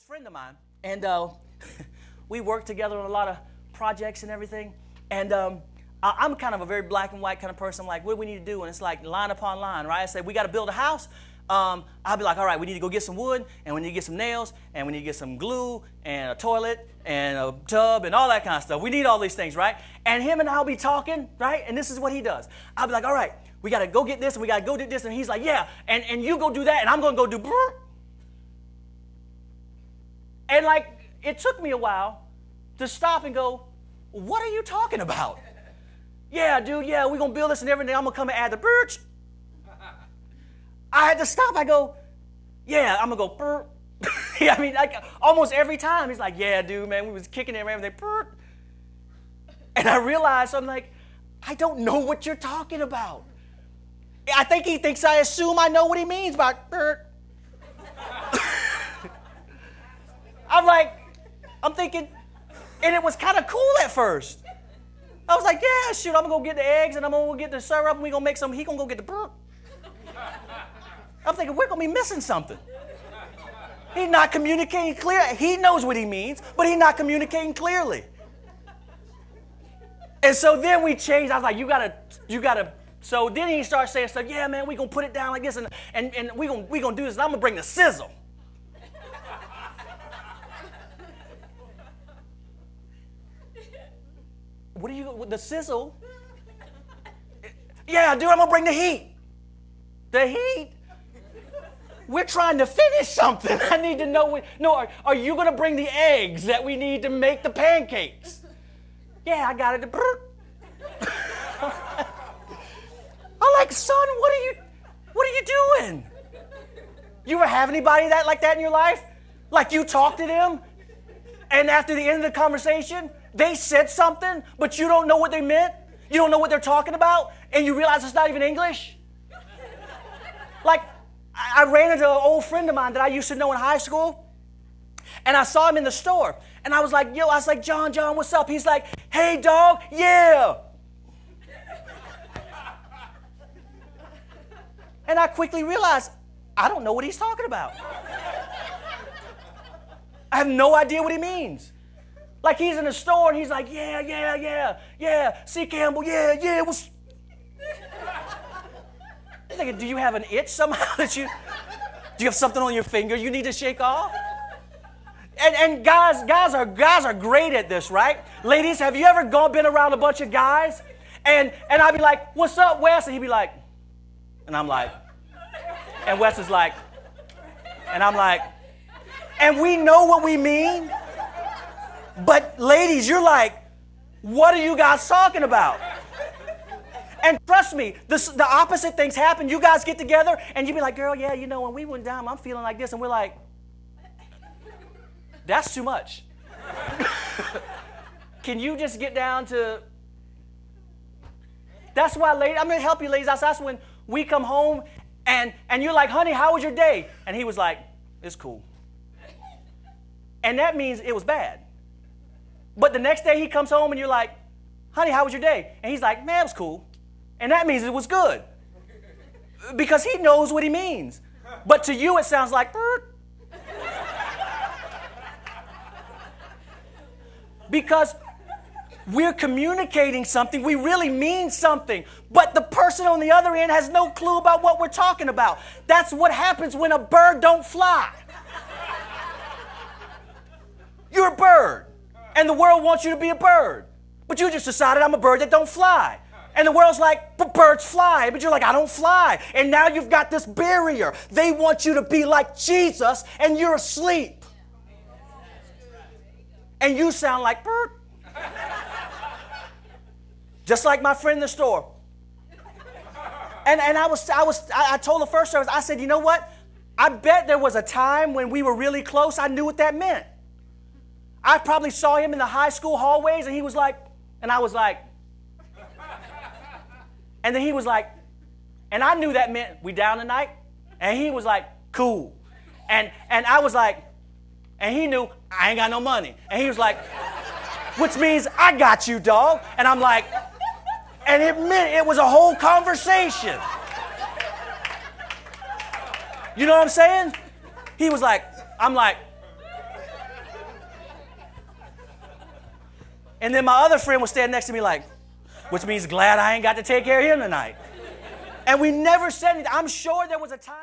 friend of mine, and we worked together on a lot of projects and everything. And I'm kind of a very black and white kind of person. I'm like, what do we need to do? And it's like line upon line, right? I say, we got to build a house. I'll be like, all right, we need to go get some wood, and we need to get some nails, and we need to get some glue, and a toilet, and a tub, and all that kind of stuff. We need all these things, right? And him and I'll be talking, right? And this is what he does. I'll be like, all right, we got to go get this, and we got to go do this. And he's like, yeah, and you go do that, and I'm going to go do brr. And like, it took me a while to stop and go, what are you talking about? Yeah, dude, yeah, we're going to build this and everything. I'm going to come and add the birch. I had to stop. I go, yeah, I'm going to go, burr. Yeah, I mean, like almost every time. He's like, yeah, dude, man, we was kicking it and everything, burr. And I realized, I'm like, I don't know what you're talking about. I think he thinks I assume I know what he means by burr. I'm thinking, and it was kind of cool at first. I was like, yeah, shoot, I'm going to go get the eggs, and I'm going to go get the syrup, and we're going to make some, he going to go get the burr. I'm thinking, we're going to be missing something. He's not communicating clearly. He knows what he means, but he's not communicating clearly. And so then we changed. I was like, you gotta. So then he starts saying stuff, yeah, man, we're going to put it down like this, and we're going to do this, and I'm going to bring the sizzle. What are you, the sizzle? Yeah, dude, I'm going to bring the heat. The heat? We're trying to finish something. I need to know. Are you going to bring the eggs that we need to make the pancakes? Yeah, I got it. I'm like, son, what are you doing? You ever have anybody like that in your life? Like you talk to them, and after the end of the conversation, they said something, but you don't know what they meant? You don't know what they're talking about, and you realize it's not even English? Like, I ran into an old friend of mine that I used to know in high school, and I saw him in the store. And I was like, John, what's up? He's like, hey, dog, yeah. And I quickly realized, I don't know what he's talking about. I have no idea what he means. Like he's in the store, and he's like, yeah, see Campbell, yeah, it was... I'm thinking, do you have an itch somehow do you have something on your finger you need to shake off? And guys are great at this, right? Ladies, have you ever been around a bunch of guys? And I'd be like, what's up, Wes? And he'd be like, and I'm like, and Wes is like, and I'm like, and we know what we mean, but ladies, you're like, what are you guys talking about? And trust me, the opposite things happen. You guys get together, and you be like, girl, yeah, you know, when we went down, I'm feeling like this. And we're like, that's too much. Can you just get down to... That's why, ladies, I'm going to help you, ladies. That's when we come home, and you're like, honey, how was your day? And he was like, it's cool. And that means it was bad. But the next day he comes home, and you're like, honey, how was your day? And he's like, man, it was cool. And that means it was good. Because he knows what he means. But to you, it sounds like, because we're communicating something, we really mean something, but the person on the other end has no clue about what we're talking about. That's what happens when a bird don't fly. You're a bird, and the world wants you to be a bird, but you just decided I'm a bird that don't fly. And the world's like, but birds fly. But you're like, I don't fly. And now you've got this barrier. They want you to be like Jesus, and you're asleep. And you sound like bird. Just like my friend in the store. And I told the first service, I said, you know what? I bet there was a time when we were really close. I knew what that meant. I probably saw him in the high school hallways, and he was like, and I was like, and then he was like, and I knew that meant we down tonight. And he was like, cool. And I was like, and he knew I ain't got no money. And he was like, which means I got you, dog. And I'm like, and it meant it was a whole conversation. You know what I'm saying? He was like, I'm like, And then my other friend was standing next to me like, which means glad I ain't got to take care of him tonight. And we never said anything. I'm sure there was a time.